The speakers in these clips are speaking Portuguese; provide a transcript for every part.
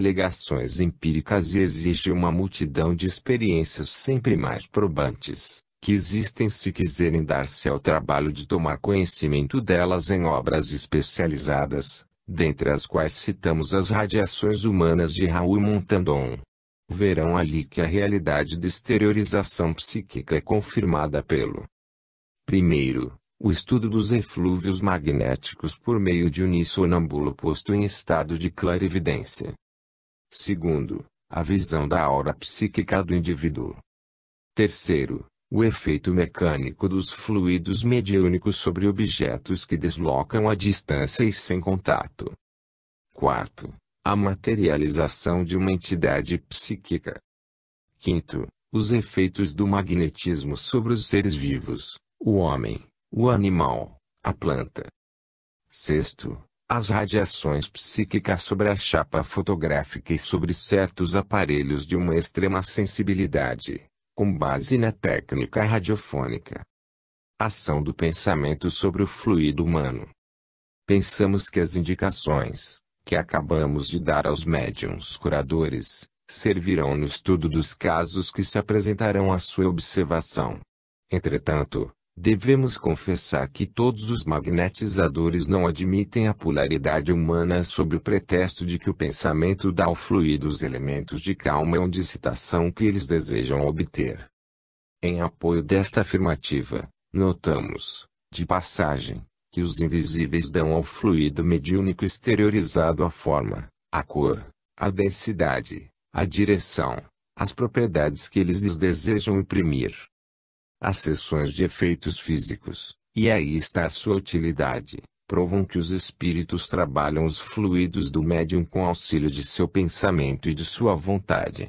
alegações empíricas e exige uma multidão de experiências sempre mais probantes, que existem se quiserem dar-se ao trabalho de tomar conhecimento delas em obras especializadas, dentre as quais citamos as radiações humanas de Raoul Montandon. Verão ali que a realidade de exteriorização psíquica é confirmada pelo primeiro, o estudo dos eflúvios magnéticos por meio de sonâmbulo posto em estado de clarividência. Segundo, a visão da aura psíquica do indivíduo. Terceiro, o efeito mecânico dos fluidos mediúnicos sobre objetos que deslocam à distância e sem contato. Quarto, a materialização de uma entidade psíquica. Quinto, os efeitos do magnetismo sobre os seres vivos, o homem, o animal, a planta. Sexto, as radiações psíquicas sobre a chapa fotográfica e sobre certos aparelhos de uma extrema sensibilidade, com base na técnica radiofônica. Ação do pensamento sobre o fluido humano. Pensamos que as indicações, que acabamos de dar aos médiuns curadores, servirão no estudo dos casos que se apresentarão à sua observação. Entretanto, devemos confessar que todos os magnetizadores não admitem a polaridade humana sob o pretexto de que o pensamento dá ao fluido os elementos de calma ou de excitação que eles desejam obter. Em apoio desta afirmativa, notamos, de passagem, que os invisíveis dão ao fluido mediúnico exteriorizado a forma, a cor, a densidade, a direção, as propriedades que eles lhes desejam imprimir. As seções de efeitos físicos, e aí está a sua utilidade, provam que os espíritos trabalham os fluidos do médium com auxílio de seu pensamento e de sua vontade.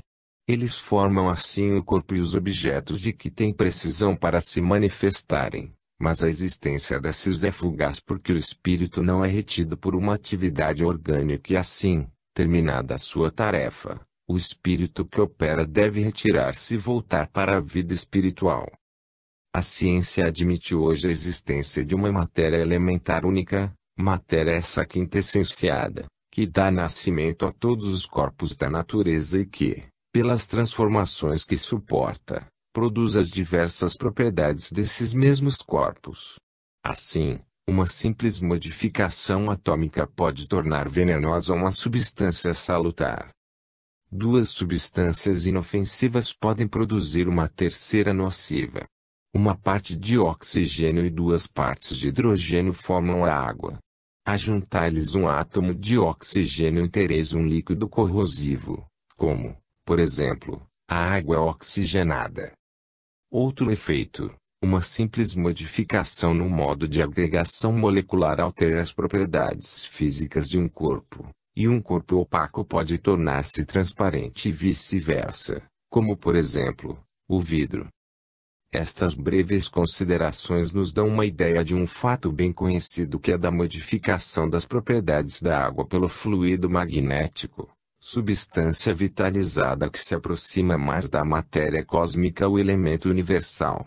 Eles formam assim o corpo e os objetos de que têm precisão para se manifestarem, mas a existência desses é fugaz porque o espírito não é retido por uma atividade orgânica e assim, terminada a sua tarefa, o espírito que opera deve retirar-se e voltar para a vida espiritual. A ciência admite hoje a existência de uma matéria elementar única, matéria essa quintessenciada, que dá nascimento a todos os corpos da natureza e que, pelas transformações que suporta, produz as diversas propriedades desses mesmos corpos. Assim, uma simples modificação atômica pode tornar venenosa uma substância salutar. Duas substâncias inofensivas podem produzir uma terceira nociva. Uma parte de oxigênio e duas partes de hidrogênio formam a água. A juntar-lhes um átomo de oxigênio inteiriza um líquido corrosivo, como, por exemplo, a água oxigenada. Outro efeito, uma simples modificação no modo de agregação molecular altera as propriedades físicas de um corpo, e um corpo opaco pode tornar-se transparente e vice-versa, como por exemplo, o vidro. Estas breves considerações nos dão uma ideia de um fato bem conhecido que é da modificação das propriedades da água pelo fluido magnético, substância vitalizada que se aproxima mais da matéria cósmica ou elemento universal.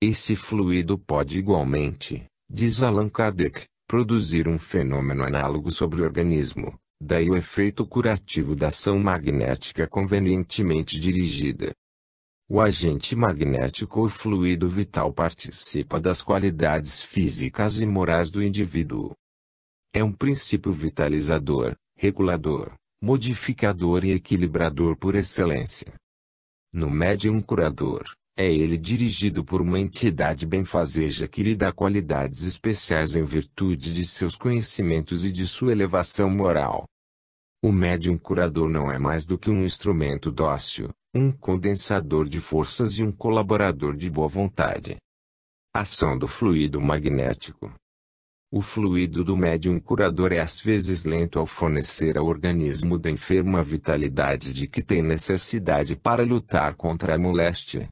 Esse fluido pode igualmente, diz Allan Kardec, produzir um fenômeno análogo sobre o organismo, daí o efeito curativo da ação magnética convenientemente dirigida. O agente magnético ou fluido vital participa das qualidades físicas e morais do indivíduo. É um princípio vitalizador, regulador, modificador e equilibrador por excelência. No médium curador, é ele dirigido por uma entidade benfazeja que lhe dá qualidades especiais em virtude de seus conhecimentos e de sua elevação moral. O médium curador não é mais do que um instrumento dócil, um condensador de forças e um colaborador de boa vontade. Ação do fluido magnético. O fluido do médium curador é às vezes lento ao fornecer ao organismo do enfermo a vitalidade de que tem necessidade para lutar contra a moléstia.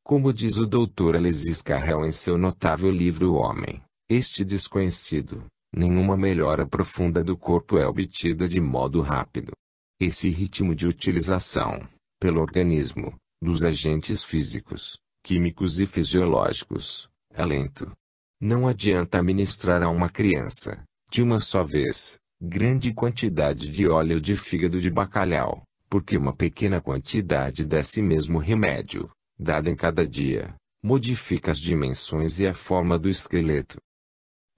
Como diz o Dr. Alexis Carrel em seu notável livro O Homem, este desconhecido, nenhuma melhora profunda do corpo é obtida de modo rápido. Esse ritmo de utilização, pelo organismo, dos agentes físicos, químicos e fisiológicos, é lento. Não adianta ministrar a uma criança, de uma só vez, grande quantidade de óleo de fígado de bacalhau, porque uma pequena quantidade desse mesmo remédio, dada em cada dia, modifica as dimensões e a forma do esqueleto.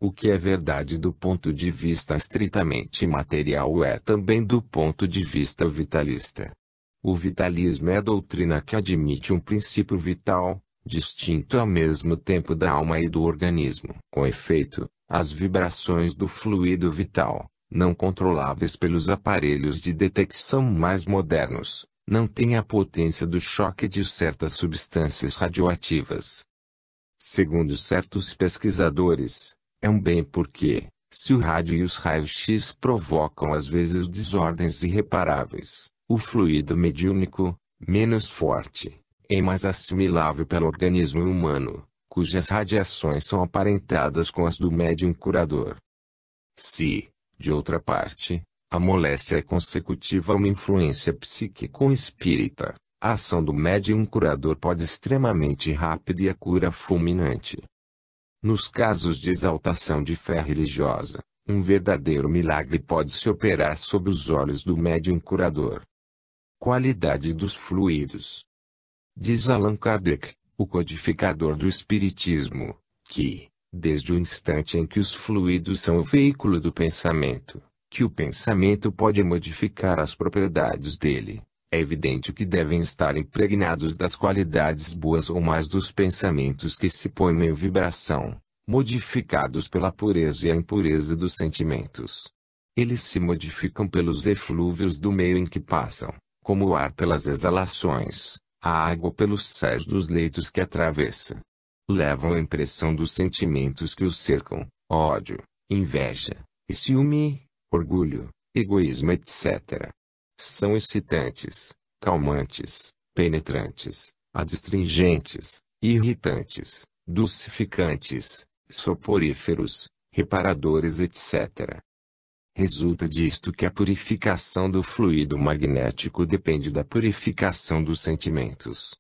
O que é verdade do ponto de vista estritamente material é também do ponto de vista vitalista. O vitalismo é a doutrina que admite um princípio vital, distinto ao mesmo tempo da alma e do organismo. Com efeito, as vibrações do fluido vital, não controláveis pelos aparelhos de detecção mais modernos, não têm a potência do choque de certas substâncias radioativas. Segundo certos pesquisadores, é um bem porque, se o rádio e os raios-x provocam às vezes desordens irreparáveis, o fluido mediúnico, menos forte, é mais assimilável pelo organismo humano, cujas radiações são aparentadas com as do médium curador. Se, de outra parte, a moléstia é consecutiva a uma influência psíquico-espírita, a ação do médium curador pode extremamente rápida e a cura fulminante. Nos casos de exaltação de fé religiosa, um verdadeiro milagre pode se operar sob os olhos do médium curador. Qualidade dos fluidos. Diz Allan Kardec, o codificador do Espiritismo, que, desde o instante em que os fluidos são o veículo do pensamento, que o pensamento pode modificar as propriedades dele, é evidente que devem estar impregnados das qualidades boas ou mais dos pensamentos que se põem em vibração, modificados pela pureza e a impureza dos sentimentos. Eles se modificam pelos eflúvios do meio em que passam, como o ar pelas exalações, a água pelos sais dos leitos que atravessa. Levam a impressão dos sentimentos que os cercam, ódio, inveja, ciúme, orgulho, egoísmo, etc. São excitantes, calmantes, penetrantes, adstringentes, irritantes, dulcificantes, soporíferos, reparadores, etc. Resulta disto que a purificação do fluido magnético depende da purificação dos sentimentos.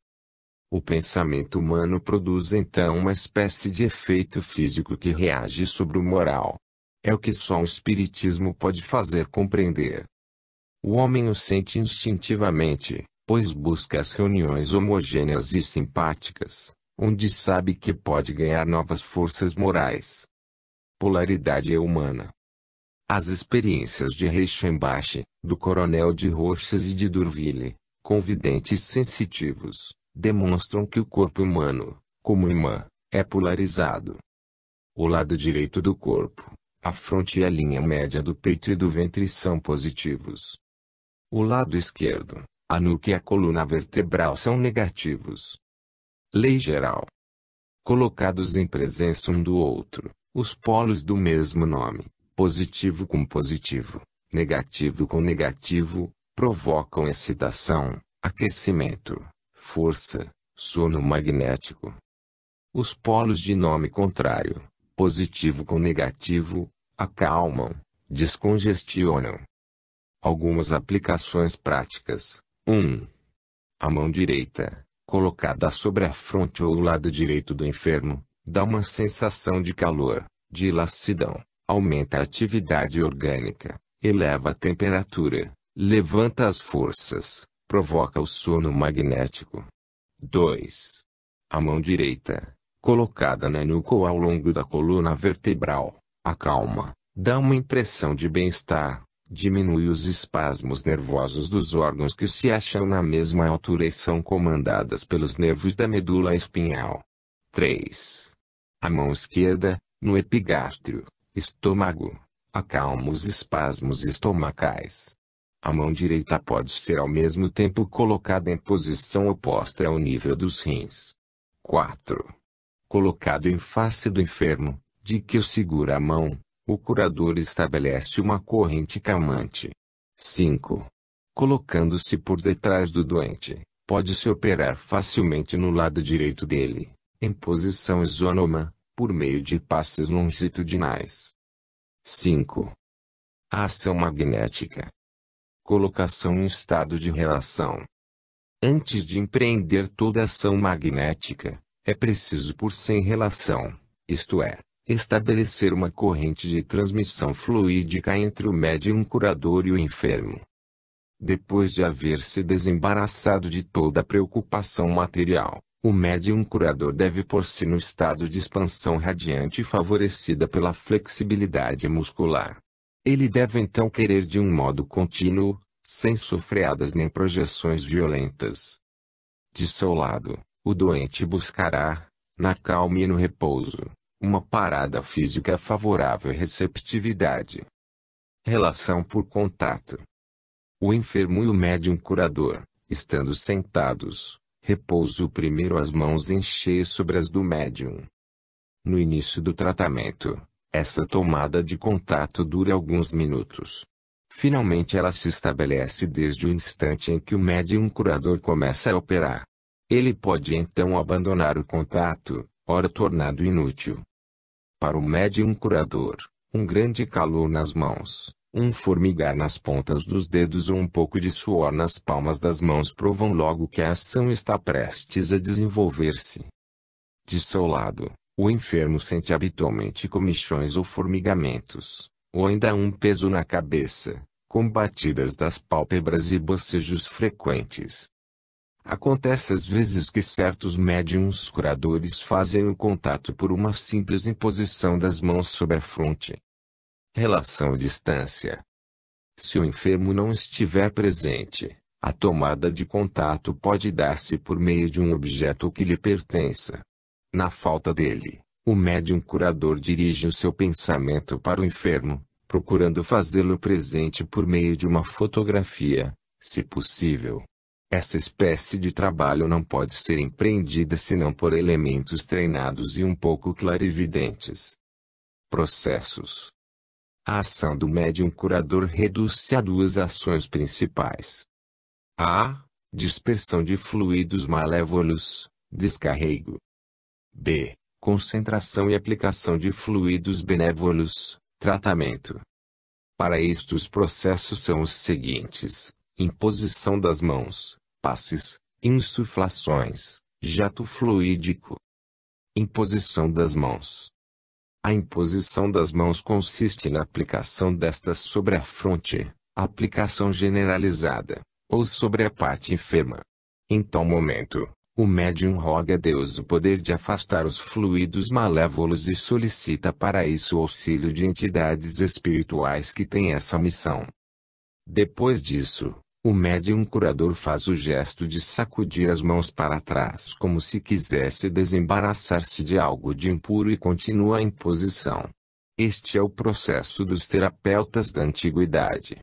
O pensamento humano produz então uma espécie de efeito físico que reage sobre o moral. É o que só o espiritismo pode fazer compreender. O homem o sente instintivamente, pois busca as reuniões homogêneas e simpáticas, onde sabe que pode ganhar novas forças morais. Polaridade humana. As experiências de Reichenbach, do Coronel de Rochas e de D'Urville, com videntes sensitivos, demonstram que o corpo humano, como imã, é polarizado. O lado direito do corpo, a fronte e a linha média do peito e do ventre são positivos. O lado esquerdo, a nuca e a coluna vertebral são negativos. Lei geral. Colocados em presença um do outro, os polos do mesmo nome, positivo com positivo, negativo com negativo, provocam excitação, aquecimento, força, sono magnético. Os polos de nome contrário, positivo com negativo, acalmam, descongestionam. Algumas aplicações práticas. 1. A mão direita, colocada sobre a fronte ou o lado direito do enfermo, dá uma sensação de calor, de elasticidão, aumenta a atividade orgânica, eleva a temperatura, levanta as forças, provoca o sono magnético. 2. A mão direita, colocada na nuca ou ao longo da coluna vertebral, acalma, dá uma impressão de bem-estar, diminui os espasmos nervosos dos órgãos que se acham na mesma altura e são comandadas pelos nervos da medula espinhal. 3. A mão esquerda, no epigastrio, estômago, acalma os espasmos estomacais. A mão direita pode ser ao mesmo tempo colocada em posição oposta ao nível dos rins. 4. Colocado em face do enfermo, de que o segura a mão, o curador estabelece uma corrente calmante. 5. Colocando-se por detrás do doente, pode-se operar facilmente no lado direito dele, em posição isônoma, por meio de passes longitudinais. 5. A ação magnética. Colocação em estado de relação. Antes de empreender toda ação magnética, é preciso pôr-se em relação, isto é, Estabelecer uma corrente de transmissão fluídica entre o médium curador e o enfermo. Depois de haver se desembaraçado de toda a preocupação material, o médium curador deve pôr-se no estado de expansão radiante favorecida pela flexibilidade muscular. Ele deve então querer de um modo contínuo, sem sofreadas nem projeções violentas. De seu lado, o doente buscará, na calma e no repouso, uma parada física favorável e receptividade. Relação por contato. O enfermo e o médium curador, estando sentados, repouso primeiro as mãos em cheio sobre as do médium. No início do tratamento, essa tomada de contato dura alguns minutos. Finalmente ela se estabelece desde o instante em que o médium curador começa a operar. Ele pode então abandonar o contato, ora tornado inútil. Para o médium curador, um grande calor nas mãos, um formigar nas pontas dos dedos ou um pouco de suor nas palmas das mãos provam logo que a ação está prestes a desenvolver-se. De seu lado, o enfermo sente habitualmente comichões ou formigamentos, ou ainda um peso na cabeça, com batidas das pálpebras e bocejos frequentes. Acontece às vezes que certos médiuns curadores fazem o contato por uma simples imposição das mãos sobre a fronte. Relação distância. Se o enfermo não estiver presente, a tomada de contato pode dar-se por meio de um objeto que lhe pertença. Na falta dele, o médium curador dirige o seu pensamento para o enfermo, procurando fazê-lo presente por meio de uma fotografia, se possível. Essa espécie de trabalho não pode ser empreendida senão por elementos treinados e um pouco clarividentes. Processos. A ação do médium curador reduz-se a duas ações principais. A. Dispersão de fluidos malévolos, descarrego. B. Concentração e aplicação de fluidos benévolos, tratamento. Para isto os processos são os seguintes: imposição das mãos, passes, insuflações, jato fluídico. Imposição das mãos. A imposição das mãos consiste na aplicação destas sobre a fronte, aplicação generalizada, ou sobre a parte enferma. Em tal momento, o médium roga a Deus o poder de afastar os fluidos malévolos e solicita para isso o auxílio de entidades espirituais que têm essa missão. Depois disso, o médium curador faz o gesto de sacudir as mãos para trás como se quisesse desembaraçar-se de algo de impuro e continua a imposição. Este é o processo dos terapeutas da antiguidade.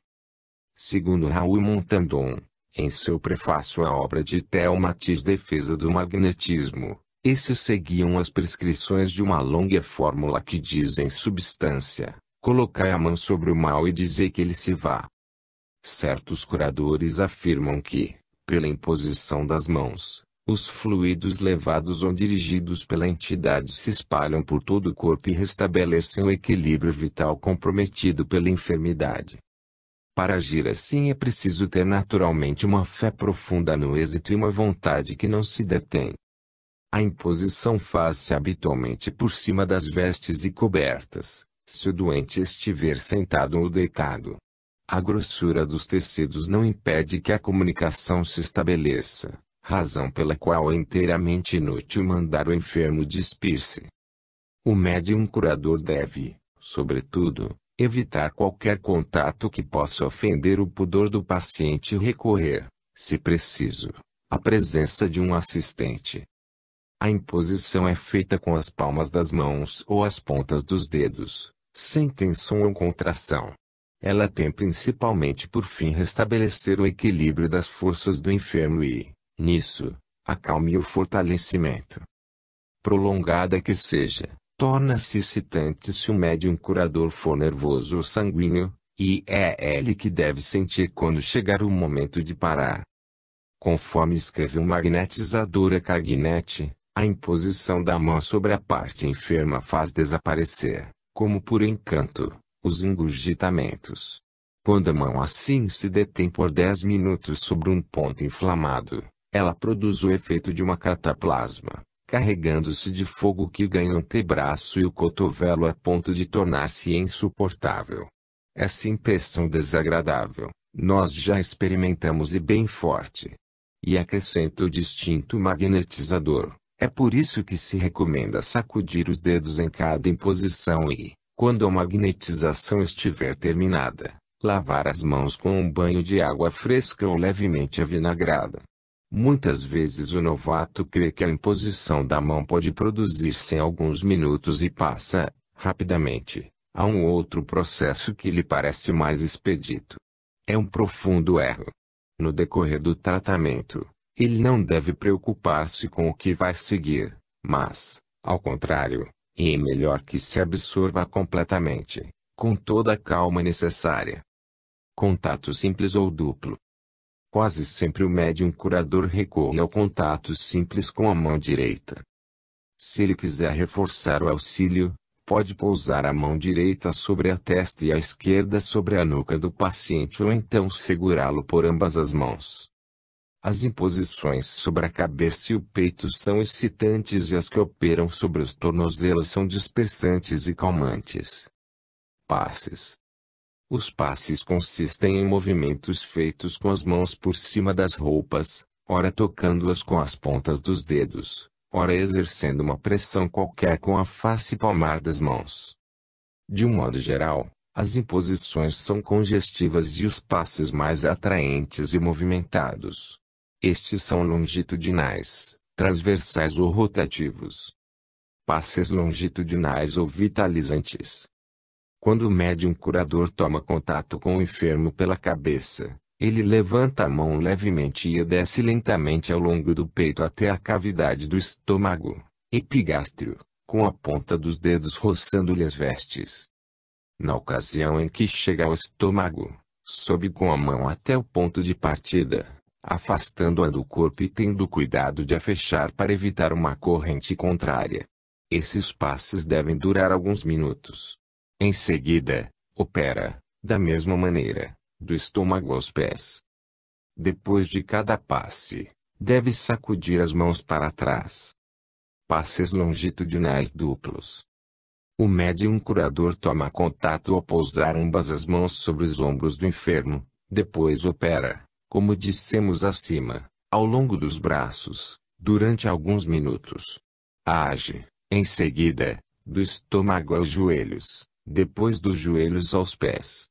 Segundo Raul Montandon, em seu prefácio à obra de Théo-Matiz Defesa do Magnetismo, esses seguiam as prescrições de uma longa fórmula que diz em substância: colocai a mão sobre o mal e dizei que ele se vá. Certos curadores afirmam que, pela imposição das mãos, os fluidos levados ou dirigidos pela entidade se espalham por todo o corpo e restabelecem o equilíbrio vital comprometido pela enfermidade. Para agir assim é preciso ter naturalmente uma fé profunda no êxito e uma vontade que não se detém. A imposição faz-se habitualmente por cima das vestes e cobertas, se o doente estiver sentado ou deitado. A grossura dos tecidos não impede que a comunicação se estabeleça, razão pela qual é inteiramente inútil mandar o enfermo despir-se. O médium curador deve, sobretudo, evitar qualquer contato que possa ofender o pudor do paciente e recorrer, se preciso, à presença de um assistente. A imposição é feita com as palmas das mãos ou as pontas dos dedos, sem tensão ou contração. Ela tem principalmente por fim restabelecer o equilíbrio das forças do enfermo e, nisso, a calma e o fortalecimento. Prolongada que seja, torna-se excitante se o médium curador for nervoso ou sanguíneo, e é ele que deve sentir quando chegar o momento de parar. Conforme escreveu o magnetizador Cargnet, a imposição da mão sobre a parte enferma faz desaparecer, como por encanto, os engurgitamentos. Quando a mão assim se detém por 10 minutos sobre um ponto inflamado, ela produz o efeito de uma cataplasma, carregando-se de fogo que ganha o antebraço e o cotovelo a ponto de tornar-se insuportável. Essa impressão desagradável, nós já experimentamos e bem forte. E acrescenta o distinto magnetizador. É por isso que se recomenda sacudir os dedos em cada imposição e, quando a magnetização estiver terminada, lavar as mãos com um banho de água fresca ou levemente avinagrada. Muitas vezes o novato crê que a imposição da mão pode produzir-se em alguns minutos e passa, rapidamente, a um outro processo que lhe parece mais expedito. É um profundo erro. No decorrer do tratamento, ele não deve preocupar-se com o que vai seguir, mas, ao contrário, é melhor que se absorva completamente, com toda a calma necessária. Contato simples ou duplo. Quase sempre o médium curador recorre ao contato simples com a mão direita. Se ele quiser reforçar o auxílio, pode pousar a mão direita sobre a testa e a esquerda sobre a nuca do paciente ou então segurá-lo por ambas as mãos. As imposições sobre a cabeça e o peito são excitantes e as que operam sobre os tornozelos são dispersantes e calmantes. Passes. Os passes consistem em movimentos feitos com as mãos por cima das roupas, ora tocando-as com as pontas dos dedos, ora exercendo uma pressão qualquer com a face palmar das mãos. De um modo geral, as imposições são congestivas e os passes mais atraentes e movimentados. Estes são longitudinais, transversais ou rotativos. Passes longitudinais ou vitalizantes. Quando o médium curador toma contato com o enfermo pela cabeça, ele levanta a mão levemente e a desce lentamente ao longo do peito até a cavidade do estômago, epigástrio, com a ponta dos dedos roçando-lhe as vestes. Na ocasião em que chega ao estômago, sobe com a mão até o ponto de partida, afastando-a do corpo e tendo cuidado de a fechar para evitar uma corrente contrária. Esses passes devem durar alguns minutos. Em seguida, opera, da mesma maneira, do estômago aos pés. Depois de cada passe, deve sacudir as mãos para trás. Passes longitudinais duplos. O médium curador toma contato ao pousar ambas as mãos sobre os ombros do enfermo, depois opera, como dissemos acima, ao longo dos braços, durante alguns minutos. Age, em seguida, do estômago aos joelhos, depois dos joelhos aos pés.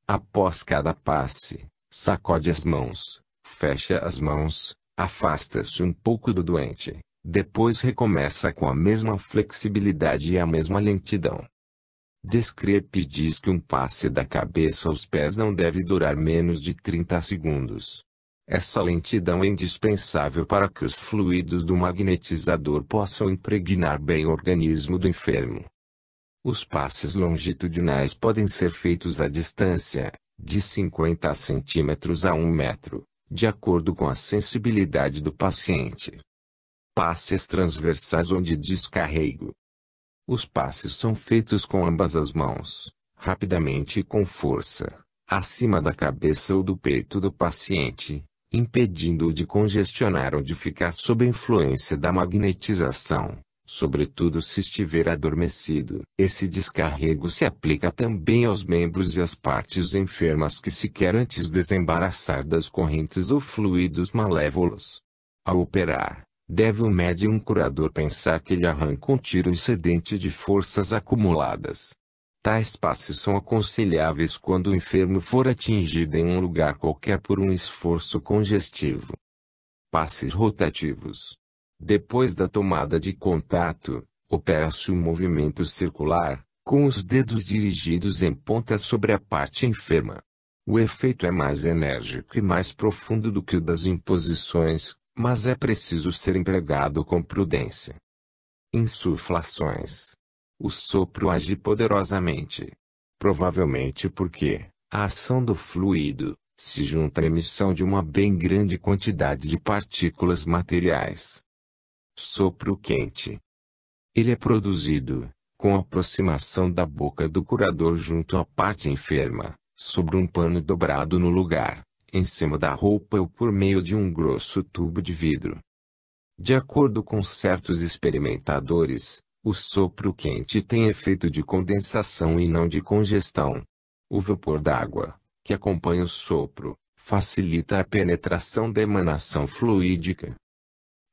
Após cada passe, sacode as mãos, fecha as mãos, afasta-se um pouco do doente, depois recomeça com a mesma flexibilidade e a mesma lentidão. Descrepe diz que um passe da cabeça aos pés não deve durar menos de 30 segundos. Essa lentidão é indispensável para que os fluidos do magnetizador possam impregnar bem o organismo do enfermo. Os passes longitudinais podem ser feitos à distância, de 50 centímetros a 1 metro, de acordo com a sensibilidade do paciente. Passes transversais ou de descarrego. Os passes são feitos com ambas as mãos, rapidamente e com força, acima da cabeça ou do peito do paciente, impedindo-o de congestionar ou de ficar sob a influência da magnetização, sobretudo se estiver adormecido. Esse descarrego se aplica também aos membros e às partes enfermas que se quer antes desembaraçar das correntes ou fluidos malévolos. Ao operar, deve o médium curador pensar que ele arranca um tiro excedente de forças acumuladas. Tais passes são aconselháveis quando o enfermo for atingido em um lugar qualquer por um esforço congestivo. Passes rotativos. Depois da tomada de contato, opera-se um movimento circular, com os dedos dirigidos em ponta sobre a parte enferma. O efeito é mais enérgico e mais profundo do que o das imposições, mas é preciso ser empregado com prudência. Insuflações. O sopro age poderosamente. Provavelmente porque a ação do fluido se junta à emissão de uma bem grande quantidade de partículas materiais. Sopro quente. Ele é produzido, com a aproximação da boca do curador junto à parte enferma, sobre um pano dobrado no lugar, em cima da roupa ou por meio de um grosso tubo de vidro. De acordo com certos experimentadores, o sopro quente tem efeito de condensação e não de congestão. O vapor d'água, que acompanha o sopro, facilita a penetração da emanação fluídica.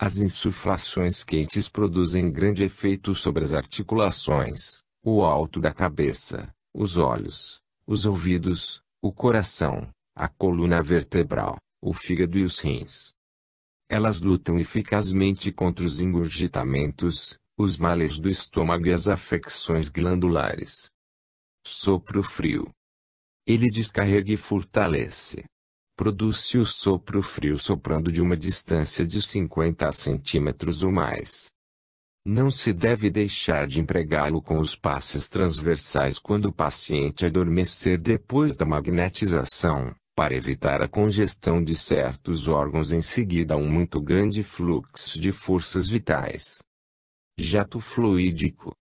As insuflações quentes produzem grande efeito sobre as articulações, o alto da cabeça, os olhos, os ouvidos, o coração, a coluna vertebral, o fígado e os rins. Elas lutam eficazmente contra os engurgitamentos, os males do estômago e as afecções glandulares. Sopro frio. Ele descarrega e fortalece. Produz-se o sopro frio soprando de uma distância de 50 centímetros ou mais. Não se deve deixar de empregá-lo com os passes transversais quando o paciente adormecer depois da magnetização, para evitar a congestão de certos órgãos em seguida a um muito grande fluxo de forças vitais. Jato fluídico.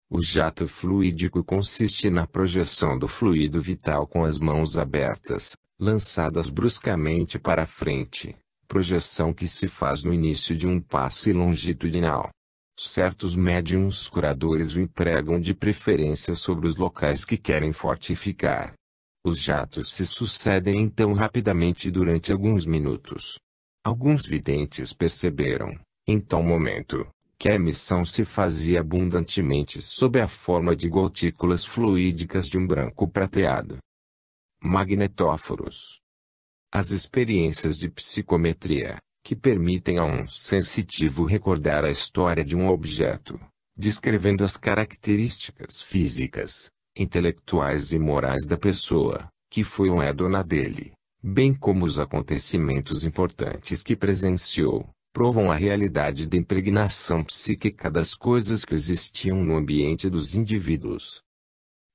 O jato fluídico consiste na projeção do fluido vital com as mãos abertas, lançadas bruscamente para frente, projeção que se faz no início de um passe longitudinal. Certos médiuns curadores o empregam de preferência sobre os locais que querem fortificar. Os jatos se sucedem então rapidamente durante alguns minutos. Alguns videntes perceberam, em tal momento, que a emissão se fazia abundantemente sob a forma de gotículas fluídicas de um branco prateado. Magnetóforos. As experiências de psicometria, que permitem a um sensitivo recordar a história de um objeto, descrevendo as características físicas, intelectuais e morais da pessoa, que foi ou é dona dele, bem como os acontecimentos importantes que presenciou, provam a realidade da impregnação psíquica das coisas que existiam no ambiente dos indivíduos.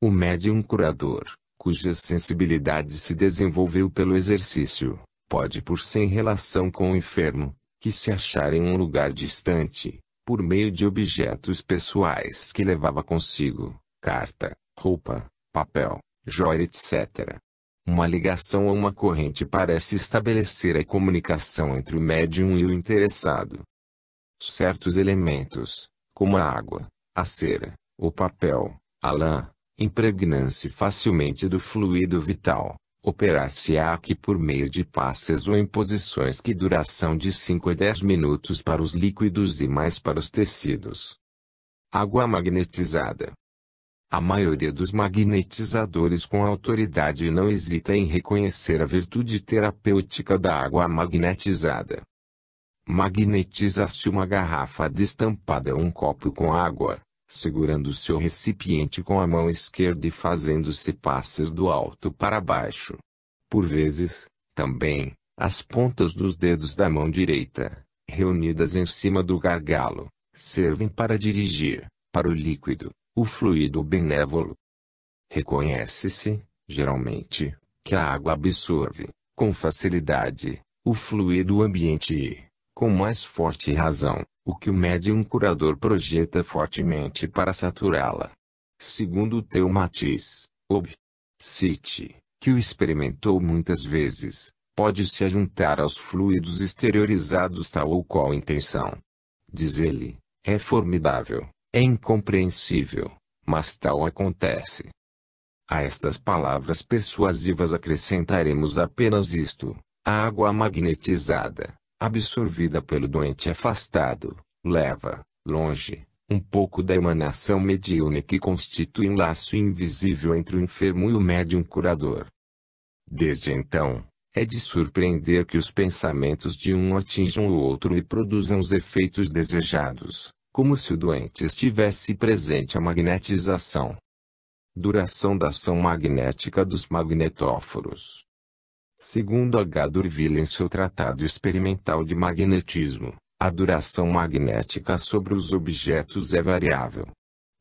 O médium curador, cuja sensibilidade se desenvolveu pelo exercício, pode por sem relação com o enfermo, que se achar em um lugar distante, por meio de objetos pessoais que levava consigo, carta, roupa, papel, joia etc. Uma ligação ou uma corrente parece estabelecer a comunicação entre o médium e o interessado. Certos elementos, como a água, a cera, o papel, a lã, impregnam-se facilmente do fluido vital. Operar-se-á aqui por meio de passes ou imposições que duração de 5 a 10 minutos para os líquidos e mais para os tecidos. Água magnetizada. A maioria dos magnetizadores com autoridade não hesita em reconhecer a virtude terapêutica da água magnetizada. Magnetiza-se uma garrafa destampada ou um copo com água, segurando-se o recipiente com a mão esquerda e fazendo-se passes do alto para baixo. Por vezes, também, as pontas dos dedos da mão direita, reunidas em cima do gargalo, servem para dirigir, para o líquido, o fluido benévolo. Reconhece-se, geralmente, que a água absorve, com facilidade, o fluido ambiente e, com mais forte razão, o que o médium curador projeta fortemente para saturá-la. Segundo Theo Matiz, Cite, que o experimentou muitas vezes, pode se ajuntar aos fluidos exteriorizados tal ou qual intenção. Diz ele, é formidável, é incompreensível, mas tal acontece. A estas palavras persuasivas acrescentaremos apenas isto: a água magnetizada, absorvida pelo doente afastado, leva, longe, um pouco da emanação mediúnica que constitui um laço invisível entre o enfermo e o médium curador. Desde então, é de surpreender que os pensamentos de um atinjam o outro e produzam os efeitos desejados, como se o doente estivesse presente à magnetização. Duração da ação magnética dos magnetóforos. Segundo H. D'Urville em seu Tratado Experimental de Magnetismo, a duração magnética sobre os objetos é variável.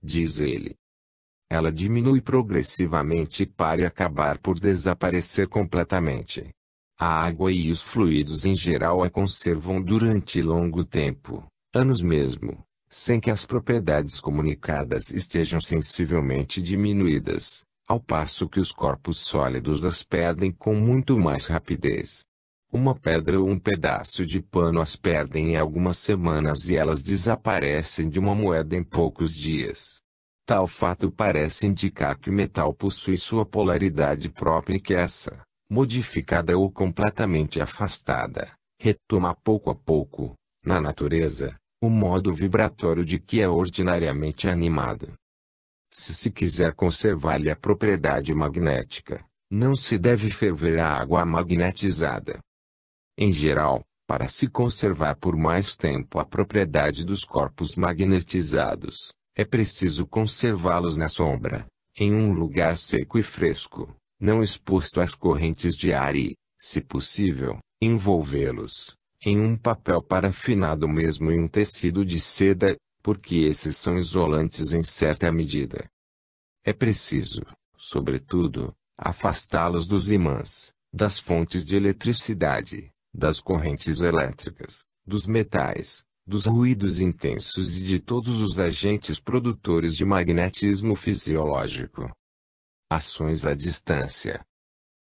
Diz ele. Ela diminui progressivamente para acabar por desaparecer completamente. A água e os fluidos em geral a conservam durante longo tempo, anos mesmo, sem que as propriedades comunicadas estejam sensivelmente diminuídas, ao passo que os corpos sólidos as perdem com muito mais rapidez. Uma pedra ou um pedaço de pano as perdem em algumas semanas e elas desaparecem de uma moeda em poucos dias. Tal fato parece indicar que o metal possui sua polaridade própria e que essa, modificada ou completamente afastada, retoma pouco a pouco, na natureza, o modo vibratório de que é ordinariamente animado. Se quiser conservar-lhe a propriedade magnética, não se deve ferver a água magnetizada. Em geral, para se conservar por mais tempo a propriedade dos corpos magnetizados, é preciso conservá-los na sombra, em um lugar seco e fresco, não exposto às correntes de ar e, se possível, envolvê-los em um papel parafinado mesmo em um tecido de seda, porque esses são isolantes em certa medida. É preciso, sobretudo, afastá-los dos ímãs, das fontes de eletricidade, das correntes elétricas, dos metais, dos ruídos intensos e de todos os agentes produtores de magnetismo fisiológico. Ações à distância.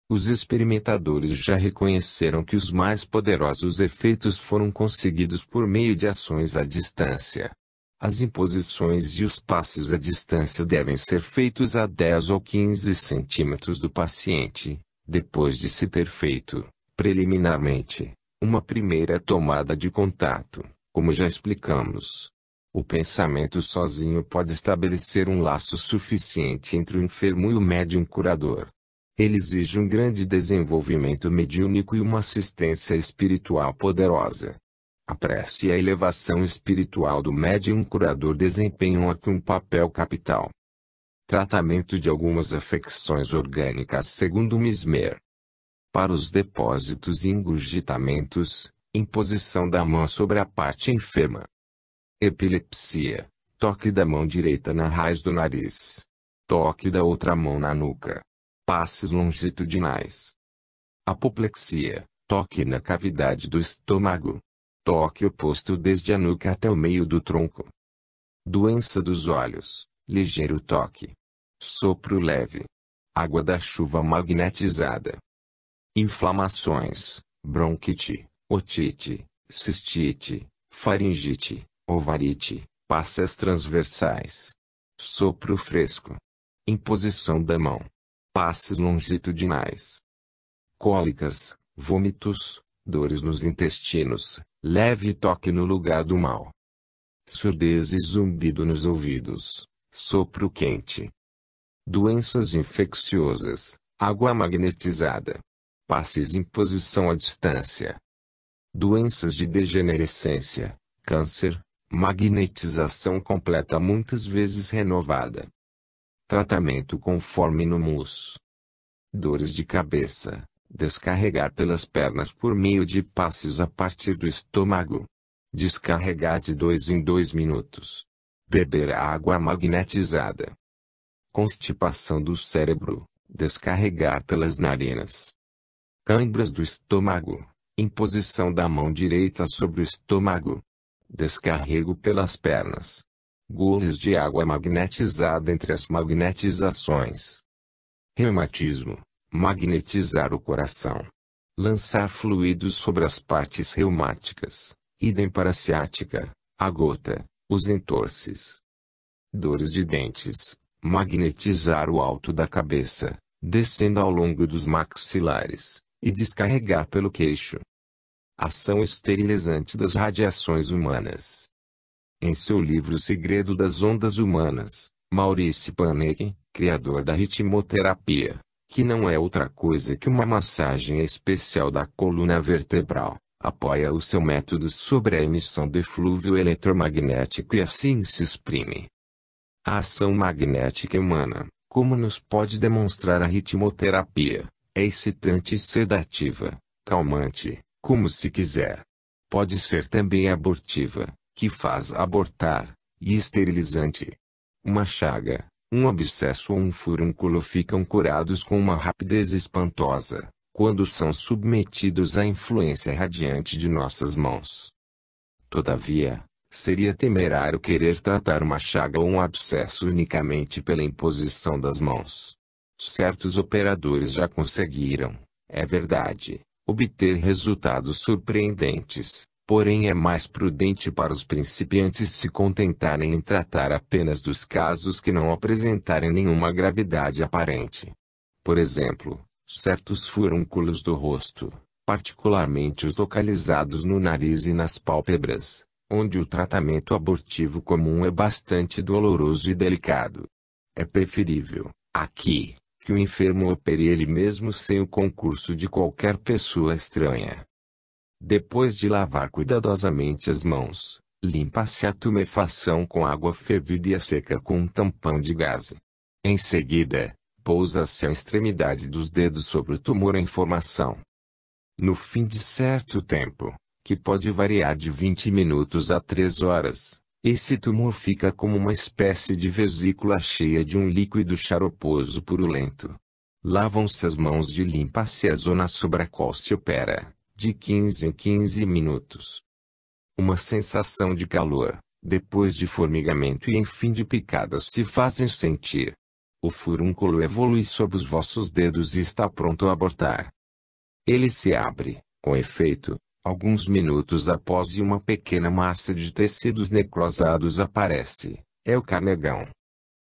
Os experimentadores já reconheceram que os mais poderosos efeitos foram conseguidos por meio de ações à distância. As imposições e os passes à distância devem ser feitos a 10 ou 15 centímetros do paciente, depois de se ter feito, preliminarmente, uma primeira tomada de contato, como já explicamos. O pensamento sozinho pode estabelecer um laço suficiente entre o enfermo e o médium curador. Ele exige um grande desenvolvimento mediúnico e uma assistência espiritual poderosa. A prece e a elevação espiritual do médium curador desempenham aqui um papel capital. Tratamento de algumas afecções orgânicas segundo Mesmer. Para os depósitos e engurgitamentos, imposição da mão sobre a parte enferma. Epilepsia, toque da mão direita na raiz do nariz. Toque da outra mão na nuca. Passes longitudinais. Apoplexia, toque na cavidade do estômago. Toque oposto desde a nuca até o meio do tronco. Doença dos olhos, ligeiro toque. Sopro leve. Água da chuva magnetizada. Inflamações, bronquite, otite, cistite, faringite, ovarite, passes transversais. Sopro fresco. Imposição da mão. Passes longitudinais. Cólicas, vômitos, dores nos intestinos, leve toque no lugar do mal. Surdez e zumbido nos ouvidos, sopro quente. Doenças infecciosas, água magnetizada. Passes em posição à distância. Doenças de degenerescência, câncer, magnetização completa muitas vezes renovada. Tratamento conforme no mus. Dores de cabeça, descarregar pelas pernas por meio de passes a partir do estômago. Descarregar de 2 em 2 minutos. Beber água magnetizada. Constipação do cérebro, descarregar pelas narinas. Câimbras do estômago, imposição da mão direita sobre o estômago. Descarrego pelas pernas. Goles de água magnetizada entre as magnetizações. Reumatismo, magnetizar o coração. Lançar fluidos sobre as partes reumáticas, idem para a ciática, a gota, os entorces. Dores de dentes, magnetizar o alto da cabeça, descendo ao longo dos maxilares, e descarregar pelo queixo. Ação esterilizante das radiações humanas. Em seu livro O Segredo das Ondas Humanas, Maurice Panek, criador da ritmoterapia, que não é outra coisa que uma massagem especial da coluna vertebral, apoia o seu método sobre a emissão de flúvio eletromagnético e assim se exprime. A ação magnética humana, como nos pode demonstrar a ritmoterapia, é excitante e sedativa, calmante, como se quiser. Pode ser também abortiva, que faz abortar, e esterilizante. Uma chaga, um abscesso ou um furúnculo ficam curados com uma rapidez espantosa, quando são submetidos à influência radiante de nossas mãos. Todavia, seria temerário querer tratar uma chaga ou um abscesso unicamente pela imposição das mãos. Certos operadores já conseguiram, é verdade, obter resultados surpreendentes. Porém, é mais prudente para os principiantes se contentarem em tratar apenas dos casos que não apresentarem nenhuma gravidade aparente. Por exemplo, certos furúnculos do rosto, particularmente os localizados no nariz e nas pálpebras, onde o tratamento abortivo comum é bastante doloroso e delicado. É preferível, aqui, que o enfermo opere ele mesmo sem o concurso de qualquer pessoa estranha. Depois de lavar cuidadosamente as mãos, limpa-se a tumefação com água fervida e a seca com um tampão de gaze. Em seguida, pousa-se a extremidade dos dedos sobre o tumor em formação. No fim de certo tempo, que pode variar de 20 minutos a 3 horas, esse tumor fica como uma espécie de vesícula cheia de um líquido xaroposo purulento. Lavam-se as mãos e limpa-se a zona sobre a qual se opera, de 15 em 15 minutos. Uma sensação de calor, depois de formigamento e enfim de picadas se fazem sentir. O furúnculo evolui sob os vossos dedos e está pronto a abortar. Ele se abre, com efeito, alguns minutos após e uma pequena massa de tecidos necrosados aparece. É o carnegão.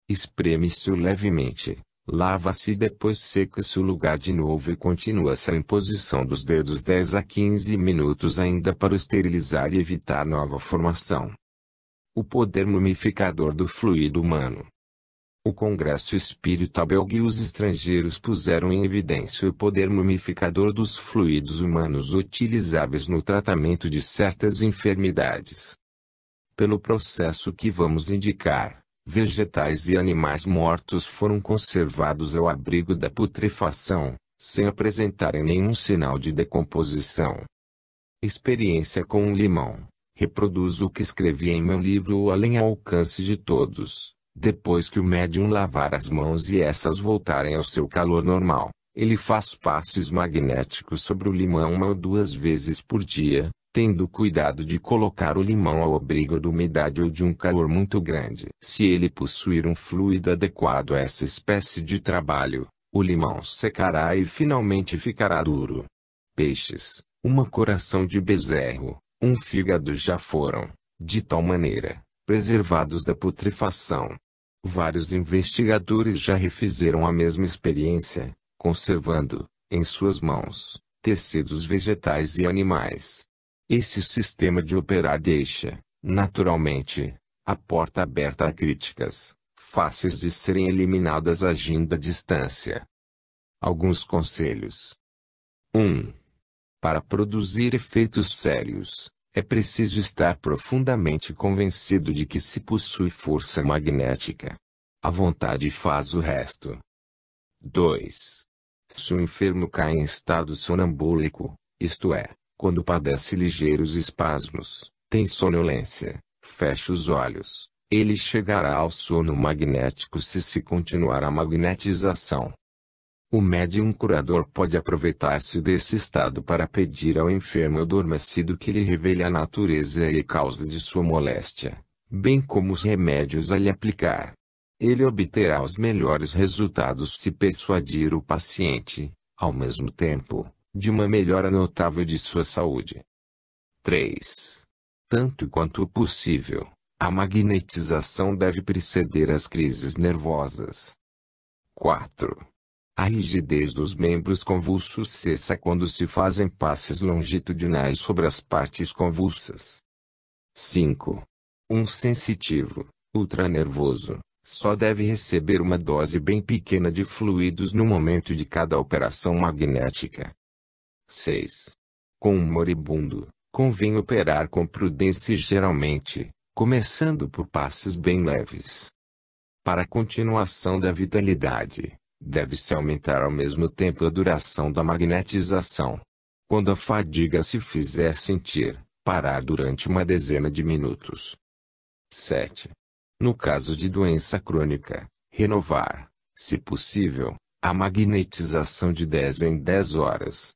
Espreme-se levemente. Lava-se e depois seca-se o lugar de novo e continua-se a imposição dos dedos 10 a 15 minutos ainda para esterilizar e evitar nova formação. O poder mumificador do fluido humano. O Congresso Espírita belga e os estrangeiros puseram em evidência o poder mumificador dos fluidos humanos utilizáveis no tratamento de certas enfermidades. Pelo processo que vamos indicar, vegetais e animais mortos foram conservados ao abrigo da putrefação, sem apresentarem nenhum sinal de decomposição. Experiência com um limão. Reproduzo o que escrevi em meu livro O Além ao Alcance de Todos. Depois que o médium lavar as mãos e essas voltarem ao seu calor normal, ele faz passes magnéticos sobre o limão 1 ou 2 vezes por dia, tendo cuidado de colocar o limão ao abrigo da umidade ou de um calor muito grande. Se ele possuir um fluido adequado a essa espécie de trabalho, o limão secará e finalmente ficará duro. Peixes, uma coração de bezerro, um fígado já foram, de tal maneira, preservados da putrefação. Vários investigadores já refizeram a mesma experiência, conservando, em suas mãos, tecidos vegetais e animais. Esse sistema de operar deixa, naturalmente, a porta aberta a críticas, fáceis de serem eliminadas agindo à distância. Alguns conselhos. 1. Para produzir efeitos sérios, é preciso estar profundamente convencido de que se possui força magnética. A vontade faz o resto. 2. Se o enfermo cai em estado sonambúlico, isto é, quando padece ligeiros espasmos, tem sonolência, fecha os olhos, ele chegará ao sono magnético se continuar a magnetização. O médium curador pode aproveitar-se desse estado para pedir ao enfermo adormecido que lhe revele a natureza e causa de sua moléstia, bem como os remédios a lhe aplicar. Ele obterá os melhores resultados se persuadir o paciente, ao mesmo tempo, de uma melhora notável de sua saúde. 3. Tanto quanto possível, a magnetização deve preceder as crises nervosas. 4. A rigidez dos membros convulsos cessa quando se fazem passes longitudinais sobre as partes convulsas. 5. Um sensitivo, ultranervoso, só deve receber uma dose bem pequena de fluidos no momento de cada operação magnética. 6. Com um moribundo, convém operar com prudência e geralmente, começando por passes bem leves. Para a continuação da vitalidade, deve-se aumentar ao mesmo tempo a duração da magnetização. Quando a fadiga se fizer sentir, parar durante uma dezena de minutos. 7. No caso de doença crônica, renovar, se possível, a magnetização de 10 em 10 horas.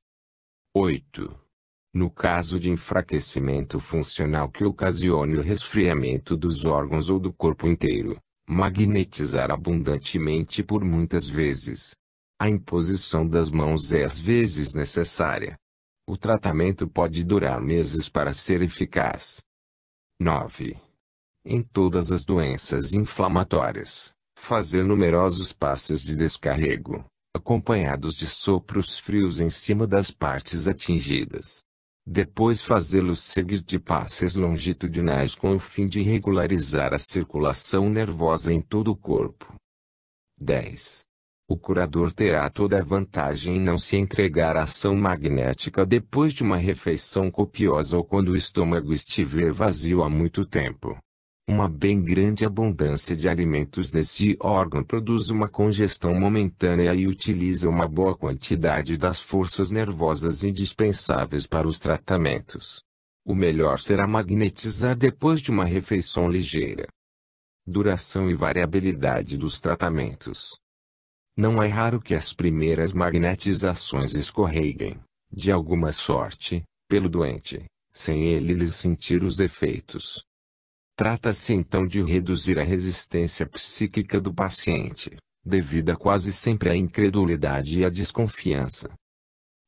8. No caso de enfraquecimento funcional que ocasione o resfriamento dos órgãos ou do corpo inteiro, magnetizar abundantemente por muitas vezes. A imposição das mãos é às vezes necessária. O tratamento pode durar meses para ser eficaz. 9. Em todas as doenças inflamatórias, fazer numerosos passos de descarrego, acompanhados de sopros frios em cima das partes atingidas. Depois fazê-los seguir de passes longitudinais com o fim de regularizar a circulação nervosa em todo o corpo. 10. O curador terá toda a vantagem em não se entregar à ação magnética depois de uma refeição copiosa ou quando o estômago estiver vazio há muito tempo. Uma bem grande abundância de alimentos nesse órgão produz uma congestão momentânea e utiliza uma boa quantidade das forças nervosas indispensáveis para os tratamentos. O melhor será magnetizar depois de uma refeição ligeira. Duração e variabilidade dos tratamentos. Não é raro que as primeiras magnetizações escorreguem, de alguma sorte, pelo doente, sem ele lhes sentir os efeitos. Trata-se então de reduzir a resistência psíquica do paciente, devida quase sempre à incredulidade e à desconfiança.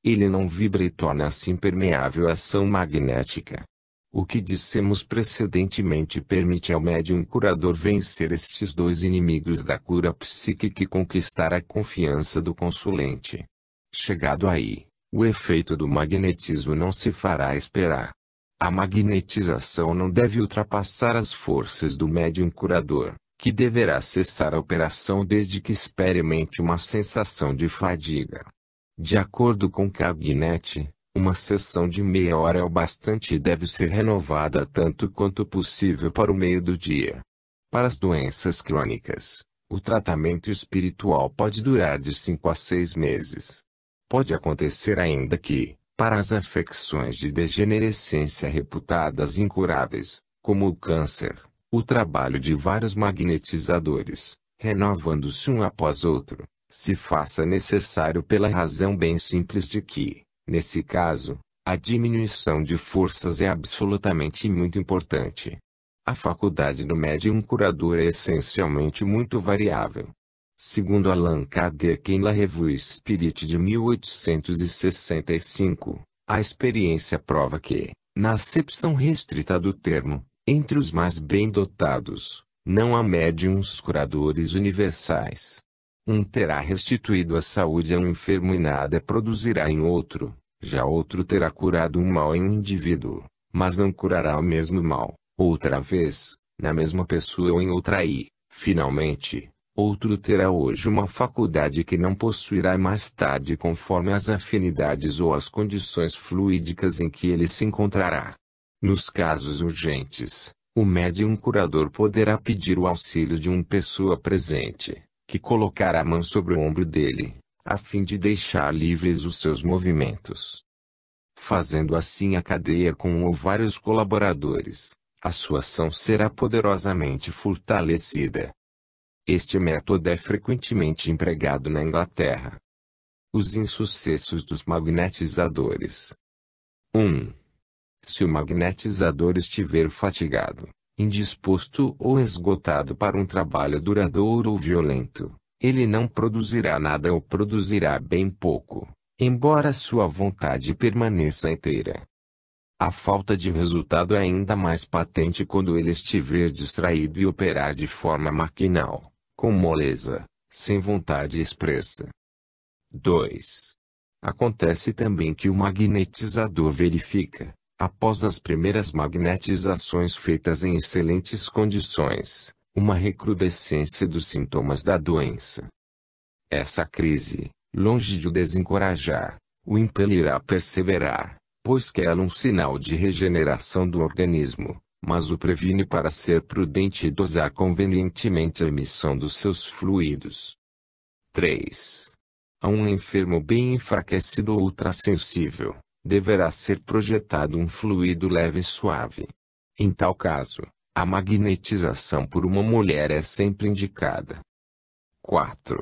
Ele não vibra e torna-se impermeável à ação magnética. O que dissemos precedentemente permite ao médium curador vencer estes dois inimigos da cura psíquica e conquistar a confiança do consulente. Chegado aí, o efeito do magnetismo não se fará esperar. A magnetização não deve ultrapassar as forças do médium curador, que deverá cessar a operação desde que experimente uma sensação de fadiga. De acordo com Cagnetti, uma sessão de meia hora é o bastante e deve ser renovada tanto quanto possível para o meio do dia. Para as doenças crônicas, o tratamento espiritual pode durar de 5 a 6 meses. Pode acontecer ainda que, para as afecções de degenerescência reputadas incuráveis, como o câncer, o trabalho de vários magnetizadores, renovando-se um após outro, se faça necessário pela razão bem simples de que, nesse caso, a diminuição de forças é absolutamente muito importante. A faculdade do médium curador é essencialmente muito variável. Segundo Allan Kardec em La Revue Spirit de 1865, a experiência prova que, na acepção restrita do termo, entre os mais bem dotados, não há médiuns curadores universais. Um terá restituído a saúde a um enfermo e nada produzirá em outro, já outro terá curado um mal em um indivíduo, mas não curará o mesmo mal, outra vez, na mesma pessoa ou em outra e, finalmente, outro terá hoje uma faculdade que não possuirá mais tarde conforme as afinidades ou as condições fluídicas em que ele se encontrará. Nos casos urgentes, o médium curador poderá pedir o auxílio de uma pessoa presente, que colocará a mão sobre o ombro dele, a fim de deixar livres os seus movimentos. Fazendo assim a cadeia com um ou vários colaboradores, a sua ação será poderosamente fortalecida. Este método é frequentemente empregado na Inglaterra. Os insucessos dos magnetizadores. 1. Se o magnetizador estiver fatigado, indisposto ou esgotado para um trabalho duradouro ou violento, ele não produzirá nada ou produzirá bem pouco, embora sua vontade permaneça inteira. A falta de resultado é ainda mais patente quando ele estiver distraído e operar de forma maquinal, com moleza, sem vontade expressa. 2. Acontece também que o magnetizador verifica, após as primeiras magnetizações feitas em excelentes condições, uma recrudescência dos sintomas da doença. Essa crise, longe de o desencorajar, o impelirá a perseverar, pois que ela é um sinal de regeneração do organismo, mas o previne para ser prudente e dosar convenientemente a emissão dos seus fluidos. 3. A um enfermo bem enfraquecido ou ultrassensível, deverá ser projetado um fluido leve e suave. Em tal caso, a magnetização por uma mulher é sempre indicada. 4.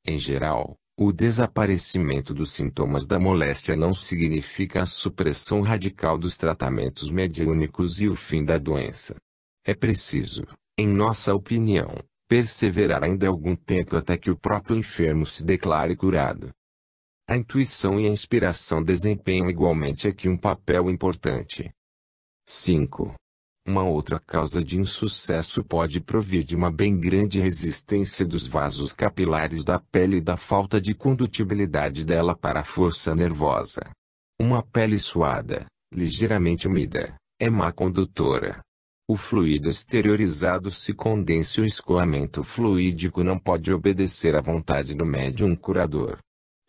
Em geral, o desaparecimento dos sintomas da moléstia não significa a supressão radical dos tratamentos mediúnicos e o fim da doença. É preciso, em nossa opinião, perseverar ainda algum tempo até que o próprio enfermo se declare curado. A intuição e a inspiração desempenham igualmente aqui um papel importante. 5. Uma outra causa de insucesso pode provir de uma bem grande resistência dos vasos capilares da pele e da falta de condutibilidade dela para a força nervosa. Uma pele suada, ligeiramente úmida, é má condutora. O fluido exteriorizado se condensa e o escoamento fluídico não pode obedecer à vontade do médium curador.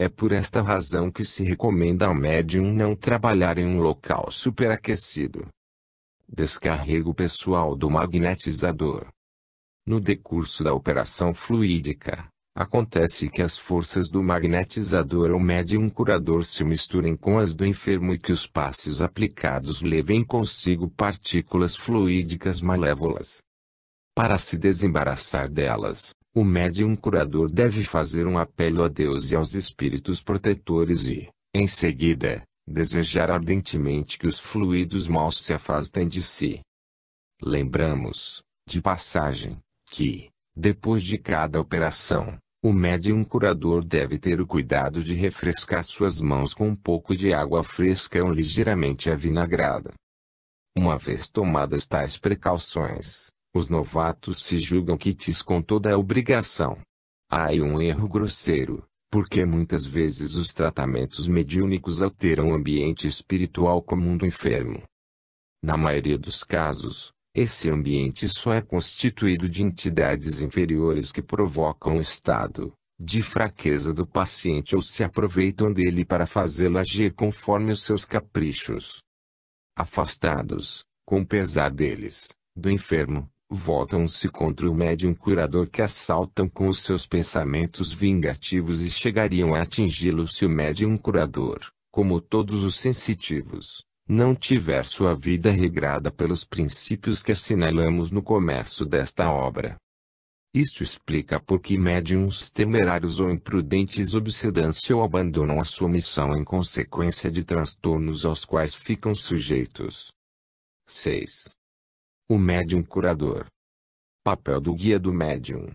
É por esta razão que se recomenda ao médium não trabalhar em um local superaquecido. Descarrego pessoal do magnetizador. No decurso da operação fluídica, acontece que as forças do magnetizador ou médium curador se misturem com as do enfermo e que os passes aplicados levem consigo partículas fluídicas malévolas. Para se desembaraçar delas, o médium curador deve fazer um apelo a Deus e aos espíritos protetores e, em seguida, desejar ardentemente que os fluidos maus se afastem de si. Lembramos, de passagem, que, depois de cada operação, o médium curador deve ter o cuidado de refrescar suas mãos com um pouco de água fresca ou ligeiramente avinagrada. Uma vez tomadas tais precauções, os novatos se julgam quites com toda a obrigação. Há aí um erro grosseiro, porque muitas vezes os tratamentos mediúnicos alteram o ambiente espiritual comum do enfermo. Na maioria dos casos, esse ambiente só é constituído de entidades inferiores que provocam um estado de fraqueza do paciente ou se aproveitam dele para fazê-lo agir conforme os seus caprichos. Afastados, com pesar deles, do enfermo, voltam-se contra o médium curador que assaltam com os seus pensamentos vingativos e chegariam a atingi-lo se o médium curador, como todos os sensitivos, não tiver sua vida regrada pelos princípios que assinalamos no começo desta obra. Isto explica por que médiuns temerários ou imprudentes obsedam-se ou abandonam a sua missão em consequência de transtornos aos quais ficam sujeitos. 6. O médium curador. Papel do guia do médium.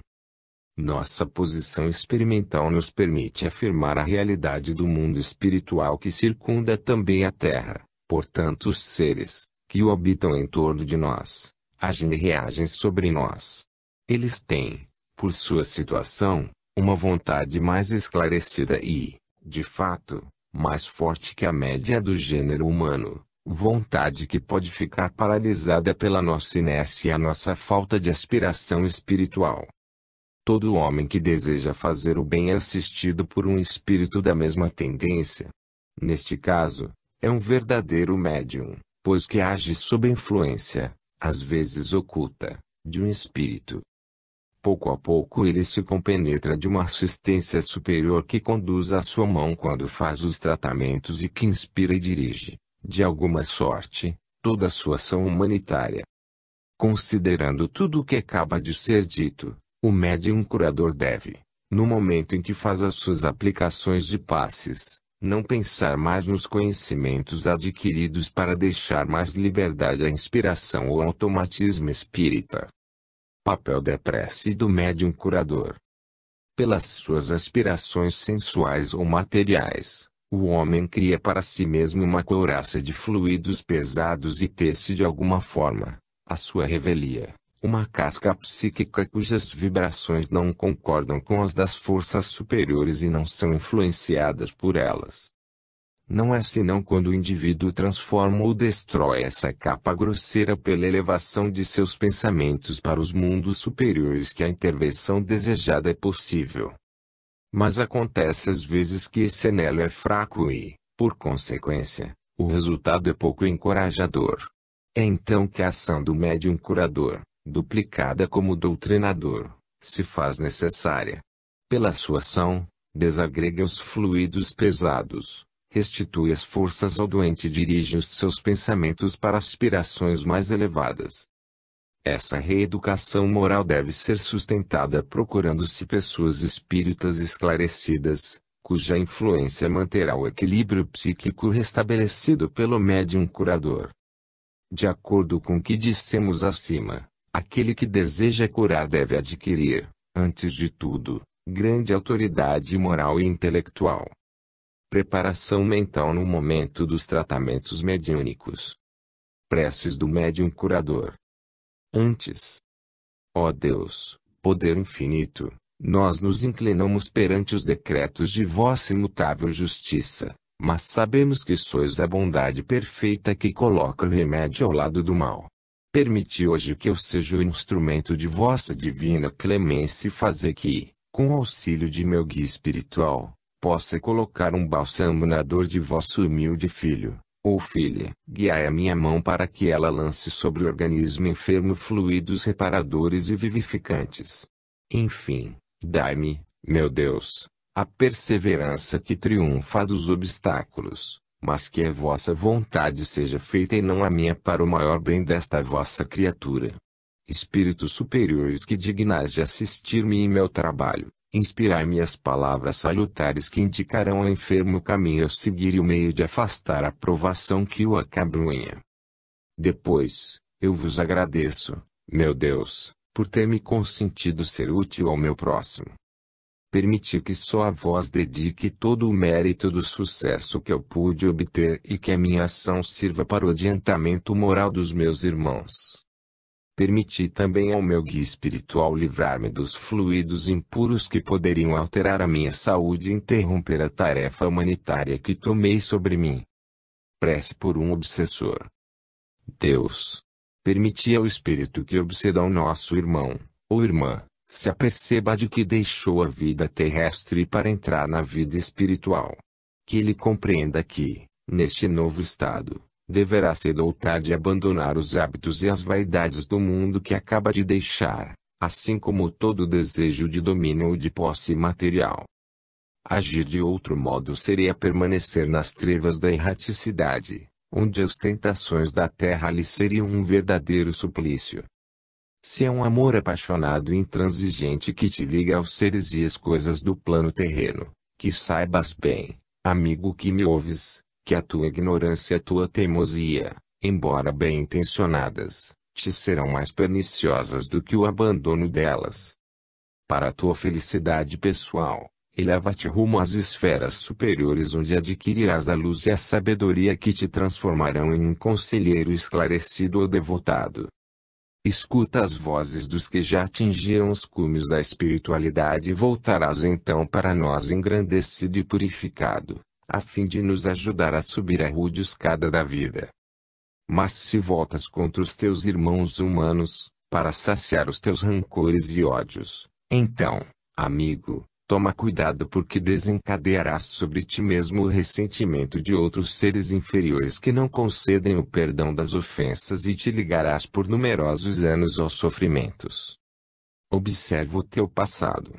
Nossa posição experimental nos permite afirmar a realidade do mundo espiritual que circunda também a Terra, portanto os seres, que o habitam em torno de nós, agem e reagem sobre nós. Eles têm, por sua situação, uma vontade mais esclarecida e, de fato, mais forte que a média do gênero humano. Vontade que pode ficar paralisada pela nossa inércia e a nossa falta de aspiração espiritual. Todo homem que deseja fazer o bem é assistido por um espírito da mesma tendência. Neste caso, é um verdadeiro médium, pois que age sob influência, às vezes oculta, de um espírito. Pouco a pouco ele se compenetra de uma assistência superior que conduz a sua mão quando faz os tratamentos e que inspira e dirige, de alguma sorte, toda a sua ação humanitária. Considerando tudo o que acaba de ser dito, o médium curador deve, no momento em que faz as suas aplicações de passes, não pensar mais nos conhecimentos adquiridos para deixar mais liberdade à inspiração ou automatismo espírita. Papel da prece do médium curador. Pelas suas aspirações sensuais ou materiais, o homem cria para si mesmo uma couraça de fluidos pesados e tece de alguma forma, a sua revelia, uma casca psíquica cujas vibrações não concordam com as das forças superiores e não são influenciadas por elas. Não é senão quando o indivíduo transforma ou destrói essa capa grosseira pela elevação de seus pensamentos para os mundos superiores que a intervenção desejada é possível. Mas acontece às vezes que esse anelo é fraco e, por consequência, o resultado é pouco encorajador. É então que a ação do médium curador, duplicada como doutrinador, se faz necessária. Pela sua ação, desagrega os fluidos pesados, restitui as forças ao doente e dirige os seus pensamentos para aspirações mais elevadas. Essa reeducação moral deve ser sustentada procurando-se pessoas espíritas esclarecidas, cuja influência manterá o equilíbrio psíquico restabelecido pelo médium curador. De acordo com o que dissemos acima, aquele que deseja curar deve adquirir, antes de tudo, grande autoridade moral e intelectual. Preparação mental no momento dos tratamentos mediúnicos. Preces do médium curador. Antes. Ó Deus, poder infinito, nós nos inclinamos perante os decretos de vossa imutável justiça, mas sabemos que sois a bondade perfeita que coloca o remédio ao lado do mal. Permite hoje que eu seja o instrumento de vossa divina clemência e fazer que, com o auxílio de meu guia espiritual, possa colocar um bálsamo na dor de vosso humilde filho, ou filha. Guiai a minha mão para que ela lance sobre o organismo enfermo fluidos reparadores e vivificantes. Enfim, dai-me, meu Deus, a perseverança que triunfa dos obstáculos, mas que a vossa vontade seja feita e não a minha para o maior bem desta vossa criatura. Espíritos superiores que dignais de assistir-me em meu trabalho, inspirai-me as palavras salutares que indicarão ao enfermo o caminho a seguir e o meio de afastar a provação que o acabrunha. Depois, eu vos agradeço, meu Deus, por ter me consentido ser útil ao meu próximo. Permitir que só a vós dedique todo o mérito do sucesso que eu pude obter e que a minha ação sirva para o adiantamento moral dos meus irmãos. Permiti também ao meu guia espiritual livrar-me dos fluidos impuros que poderiam alterar a minha saúde e interromper a tarefa humanitária que tomei sobre mim. Prece por um obsessor. Deus, permiti ao espírito que obseda ao nosso irmão, ou irmã, se aperceba de que deixou a vida terrestre para entrar na vida espiritual. Que ele compreenda que, neste novo estado, deverá cedo ou tarde abandonar os hábitos e as vaidades do mundo que acaba de deixar, assim como todo desejo de domínio ou de posse material. Agir de outro modo seria permanecer nas trevas da erraticidade, onde as tentações da terra lhe seriam um verdadeiro suplício. Se é um amor apaixonado e intransigente que te liga aos seres e às coisas do plano terreno, que saibas bem, amigo que me ouves, que a tua ignorância e a tua teimosia, embora bem intencionadas, te serão mais perniciosas do que o abandono delas. Para a tua felicidade pessoal, eleva-te rumo às esferas superiores onde adquirirás a luz e a sabedoria que te transformarão em um conselheiro esclarecido ou devotado. Escuta as vozes dos que já atingiram os cumes da espiritualidade e voltarás então para nós engrandecido e purificado, a fim de nos ajudar a subir a rude escada da vida. Mas se voltas contra os teus irmãos humanos, para saciar os teus rancores e ódios, então, amigo, toma cuidado porque desencadearás sobre ti mesmo o ressentimento de outros seres inferiores que não concedem o perdão das ofensas e te ligarás por numerosos anos aos sofrimentos. Observa o teu passado.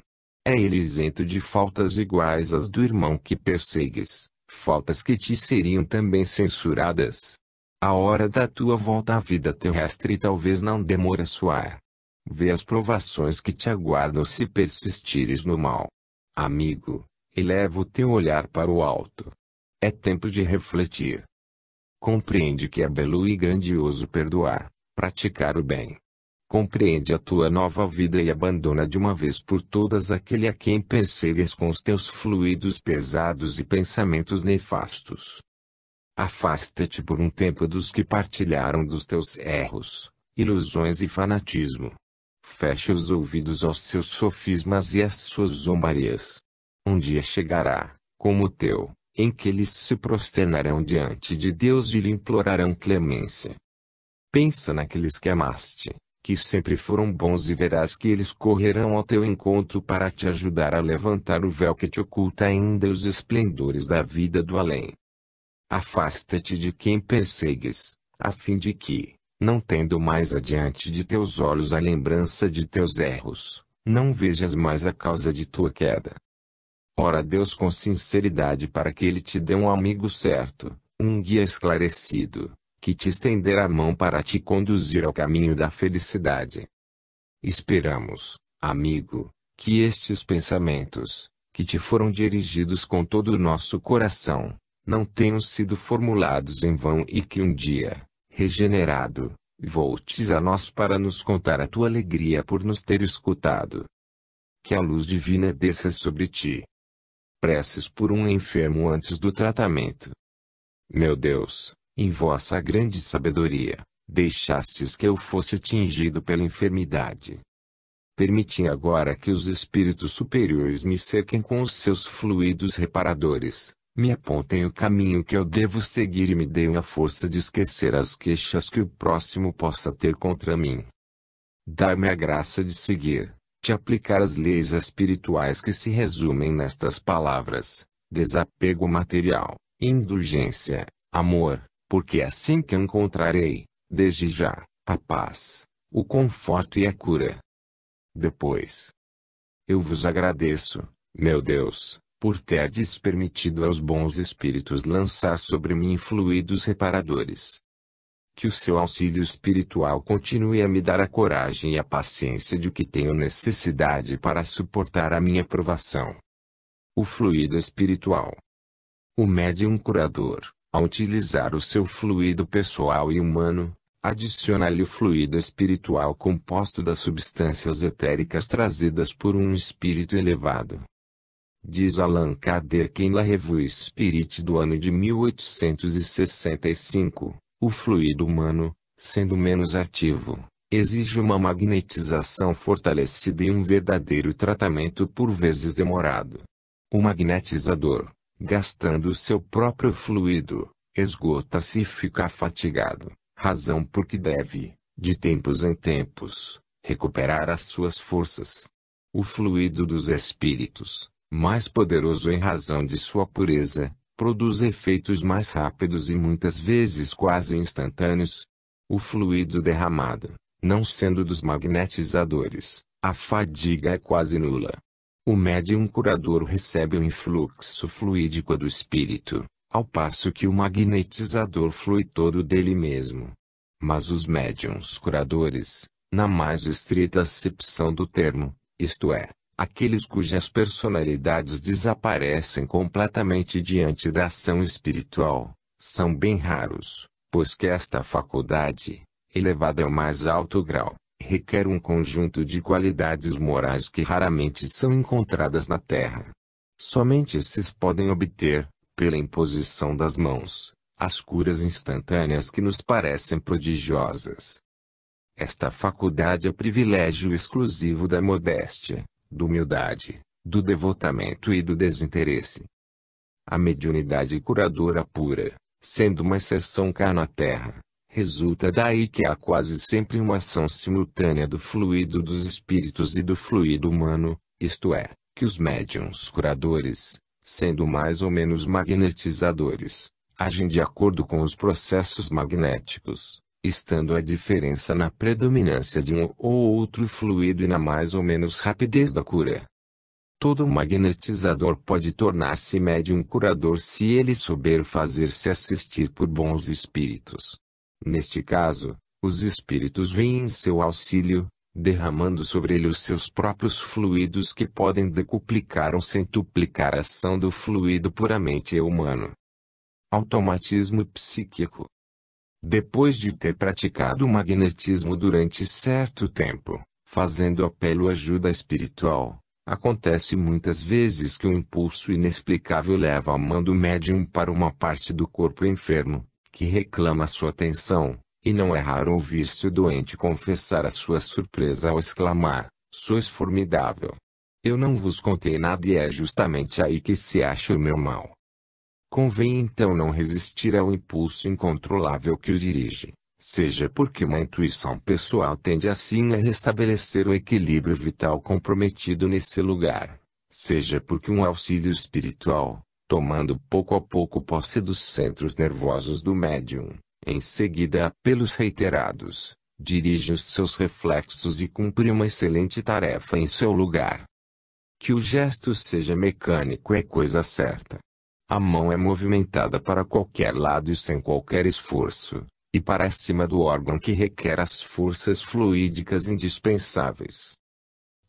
É ele isento de faltas iguais às do irmão que persegues, faltas que te seriam também censuradas. A hora da tua volta à vida terrestre talvez não demore a soar. Vê as provações que te aguardam se persistires no mal. Amigo, eleva o teu olhar para o alto. É tempo de refletir. Compreende que é belo e grandioso perdoar, praticar o bem. Compreende a tua nova vida e abandona de uma vez por todas aquele a quem persegues com os teus fluidos pesados e pensamentos nefastos. Afasta-te por um tempo dos que partilharam dos teus erros, ilusões e fanatismo. Feche os ouvidos aos seus sofismas e às suas zombarias. Um dia chegará, como o teu, em que eles se prosternarão diante de Deus e lhe implorarão clemência. Pensa naqueles que amaste, que sempre foram bons e verás que eles correrão ao teu encontro para te ajudar a levantar o véu que te oculta ainda os esplendores da vida do além. Afasta-te de quem persegues, a fim de que, não tendo mais adiante de teus olhos a lembrança de teus erros, não vejas mais a causa de tua queda. Ora a Deus com sinceridade para que Ele te dê um amigo certo, um guia esclarecido, que te estenderá a mão para te conduzir ao caminho da felicidade. Esperamos, amigo, que estes pensamentos, que te foram dirigidos com todo o nosso coração, não tenham sido formulados em vão e que um dia, regenerado, voltes a nós para nos contar a tua alegria por nos ter escutado. Que a luz divina desça sobre ti. Preces por um enfermo antes do tratamento. Meu Deus, em vossa grande sabedoria, deixastes que eu fosse tingido pela enfermidade. Permiti agora que os espíritos superiores me cerquem com os seus fluidos reparadores, me apontem o caminho que eu devo seguir e me deem a força de esquecer as queixas que o próximo possa ter contra mim. Dai-me a graça de seguir, de aplicar as leis espirituais que se resumem nestas palavras: desapego material, indulgência, amor, porque é assim que encontrarei, desde já, a paz, o conforto e a cura. Depois, eu vos agradeço, meu Deus, por terdes permitido aos bons espíritos lançar sobre mim fluidos reparadores. Que o seu auxílio espiritual continue a me dar a coragem e a paciência de que tenho necessidade para suportar a minha provação. O fluido espiritual. O médium curador, ao utilizar o seu fluido pessoal e humano, adiciona-lhe o fluido espiritual composto das substâncias etéricas trazidas por um espírito elevado. Diz Allan Kardec em La Revue Spirit do ano de 1865. O fluido humano, sendo menos ativo, exige uma magnetização fortalecida e um verdadeiro tratamento por vezes demorado. O magnetizador, gastando o seu próprio fluido, esgota-se e fica fatigado, razão por que deve, de tempos em tempos, recuperar as suas forças. O fluido dos espíritos, mais poderoso em razão de sua pureza, produz efeitos mais rápidos e muitas vezes quase instantâneos. O fluido derramado, não sendo dos magnetizadores, a fadiga é quase nula. O médium curador recebe o influxo fluídico do espírito, ao passo que o magnetizador flui todo dele mesmo. Mas os médiuns curadores, na mais estrita acepção do termo, isto é, aqueles cujas personalidades desaparecem completamente diante da ação espiritual, são bem raros, pois que esta faculdade, elevada ao mais alto grau, requer um conjunto de qualidades morais que raramente são encontradas na Terra. Somente esses podem obter, pela imposição das mãos, as curas instantâneas que nos parecem prodigiosas. Esta faculdade é privilégio exclusivo da modéstia, da humildade, do devotamento e do desinteresse. A mediunidade curadora pura, sendo uma exceção cá na Terra, resulta daí que há quase sempre uma ação simultânea do fluido dos espíritos e do fluido humano, isto é, que os médiuns curadores, sendo mais ou menos magnetizadores, agem de acordo com os processos magnéticos, estando a diferença na predominância de um ou outro fluido e na mais ou menos rapidez da cura. Todo magnetizador pode tornar-se médium curador se ele souber fazer-se assistir por bons espíritos. Neste caso, os espíritos vêm em seu auxílio, derramando sobre ele os seus próprios fluidos que podem decuplicar ou centuplicar a ação do fluido puramente humano. Automatismo psíquico. Depois de ter praticado o magnetismo durante certo tempo, fazendo apelo à ajuda espiritual, acontece muitas vezes que um impulso inexplicável leva a mão do médium para uma parte do corpo enfermo, que reclama sua atenção, e não é raro ouvir-se o doente confessar a sua surpresa ao exclamar: "Sois formidável! Eu não vos contei nada e é justamente aí que se acha o meu mal." Convém então não resistir ao impulso incontrolável que o dirige, seja porque uma intuição pessoal tende assim a restabelecer o equilíbrio vital comprometido nesse lugar, seja porque um auxílio espiritual, tomando pouco a pouco posse dos centros nervosos do médium, em seguida a apelos reiterados, dirige os seus reflexos e cumpre uma excelente tarefa em seu lugar. Que o gesto seja mecânico é coisa certa. A mão é movimentada para qualquer lado e sem qualquer esforço, e para cima do órgão que requer as forças fluídicas indispensáveis.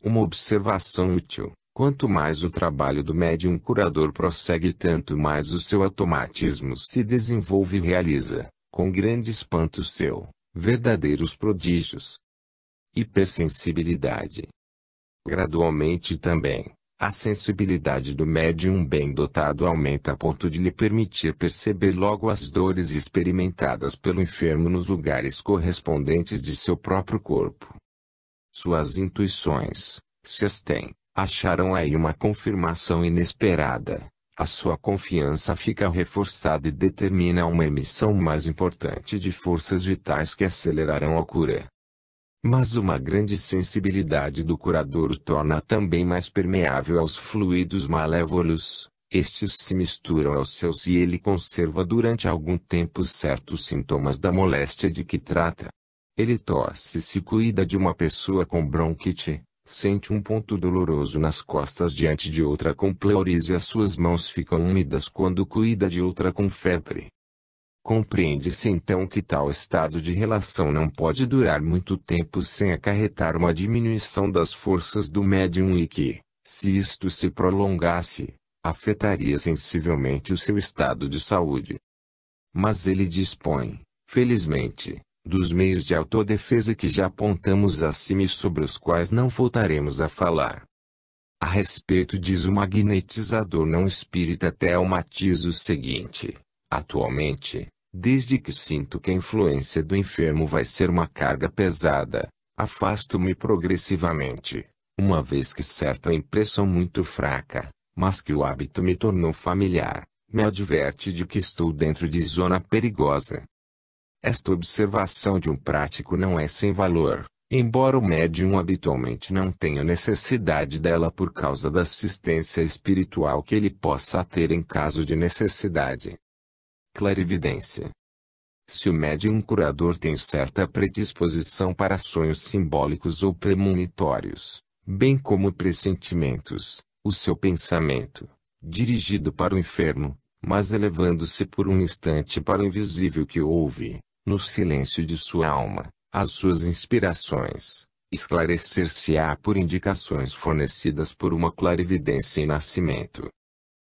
Uma observação útil: quanto mais o trabalho do médium curador prossegue, tanto mais o seu automatismo se desenvolve e realiza, com grande espanto seu, verdadeiros prodígios. Hipersensibilidade. Gradualmente também, A sensibilidade do médium bem dotado aumenta a ponto de lhe permitir perceber logo as dores experimentadas pelo enfermo nos lugares correspondentes de seu próprio corpo. Suas intuições, se as tem, acharam aí uma confirmação inesperada. A sua confiança fica reforçada e determina uma emissão mais importante de forças vitais que acelerarão a cura. Mas uma grande sensibilidade do curador o torna também mais permeável aos fluidos malévolos. Estes se misturam aos seus e ele conserva durante algum tempo certos sintomas da moléstia de que trata. Ele tosse se cuida de uma pessoa com bronquite, sente um ponto doloroso nas costas diante de outra com pleurize e as suas mãos ficam úmidas quando cuida de outra com febre. Compreende-se então que tal estado de relação não pode durar muito tempo sem acarretar uma diminuição das forças do médium e que, se isto se prolongasse, afetaria sensivelmente o seu estado de saúde. Mas ele dispõe, felizmente, dos meios de autodefesa que já apontamos acima e sobre os quais não voltaremos a falar. A respeito diz o magnetizador não espírita Thelma diz o seguinte: atualmente, desde que sinto que a influência do enfermo vai ser uma carga pesada, afasto-me progressivamente, uma vez que certa impressão muito fraca, mas que o hábito me tornou familiar, me adverte de que estou dentro de zona perigosa. Esta observação de um prático não é sem valor, embora o médium habitualmente não tenha necessidade dela por causa da assistência espiritual que ele possa ter em caso de necessidade. Clarividência. Se o médium curador tem certa predisposição para sonhos simbólicos ou premonitórios, bem como pressentimentos, o seu pensamento, dirigido para o enfermo, mas elevando-se por um instante para o invisível que ouve, no silêncio de sua alma, as suas inspirações, esclarecer-se-á por indicações fornecidas por uma clarividência em nascimento.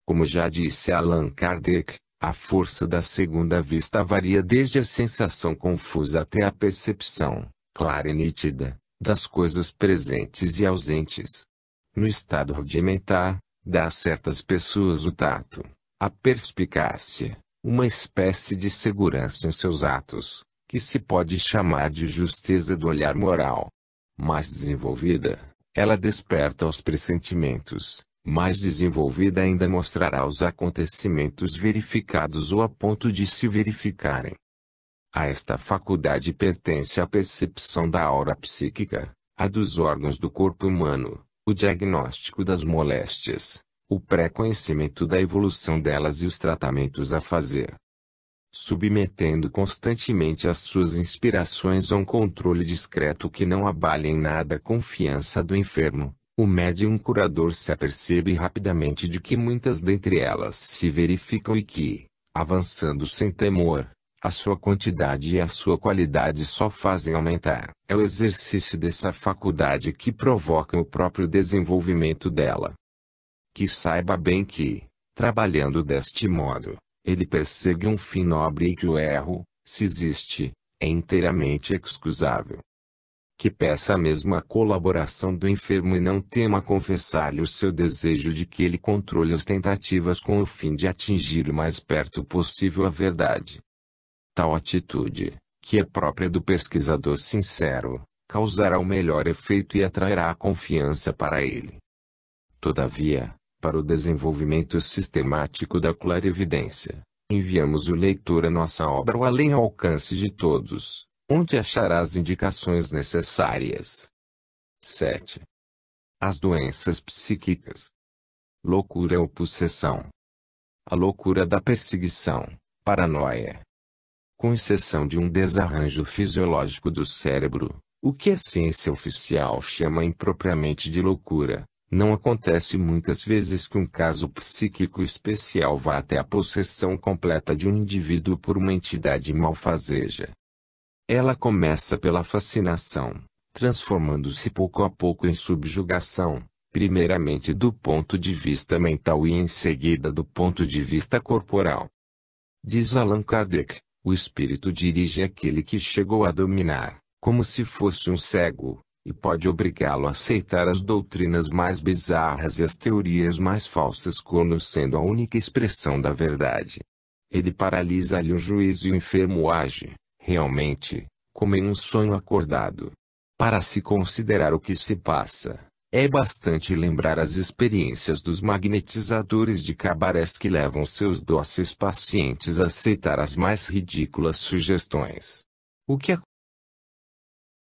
Como já disse Allan Kardec, a força da segunda vista varia desde a sensação confusa até a percepção, clara e nítida, das coisas presentes e ausentes. No estado rudimentar, dá a certas pessoas o tato, a perspicácia, uma espécie de segurança em seus atos, que se pode chamar de justeza do olhar moral. Mais desenvolvida, ela desperta os pressentimentos. Mais desenvolvida ainda mostrará os acontecimentos verificados ou a ponto de se verificarem. A esta faculdade pertence a percepção da aura psíquica, a dos órgãos do corpo humano, o diagnóstico das moléstias, o pré-conhecimento da evolução delas e os tratamentos a fazer. Submetendo constantemente as suas inspirações a um controle discreto que não abale em nada a confiança do enfermo, o médium curador se apercebe rapidamente de que muitas dentre elas se verificam e que, avançando sem temor, a sua quantidade e a sua qualidade só fazem aumentar. É o exercício dessa faculdade que provoca o próprio desenvolvimento dela. Que saiba bem que, trabalhando deste modo, ele persegue um fim nobre e que o erro, se existe, é inteiramente excusável. Que peça mesmo a colaboração do enfermo e não tema confessar-lhe o seu desejo de que ele controle as tentativas com o fim de atingir o mais perto possível a verdade. Tal atitude, que é própria do pesquisador sincero, causará o melhor efeito e atrairá a confiança para ele. Todavia, para o desenvolvimento sistemático da clarividência, enviamos o leitor a nossa obra O Além ao Alcance de Todos, onde achará as indicações necessárias. 7. As doenças psíquicas. Loucura ou possessão. A loucura da perseguição, paranoia. Com exceção de um desarranjo fisiológico do cérebro, o que a ciência oficial chama impropriamente de loucura, não acontece muitas vezes que um caso psíquico especial vá até a possessão completa de um indivíduo por uma entidade malfazeja. Ela começa pela fascinação, transformando-se pouco a pouco em subjugação, primeiramente do ponto de vista mental e em seguida do ponto de vista corporal. Diz Allan Kardec, o espírito dirige aquele que chegou a dominar, como se fosse um cego, e pode obrigá-lo a aceitar as doutrinas mais bizarras e as teorias mais falsas como sendo a única expressão da verdade. Ele paralisa-lhe o juízo e o enfermo age, realmente, como em um sonho acordado. Para se considerar o que se passa, é bastante lembrar as experiências dos magnetizadores de cabarés que levam seus dóceis pacientes a aceitar as mais ridículas sugestões. O que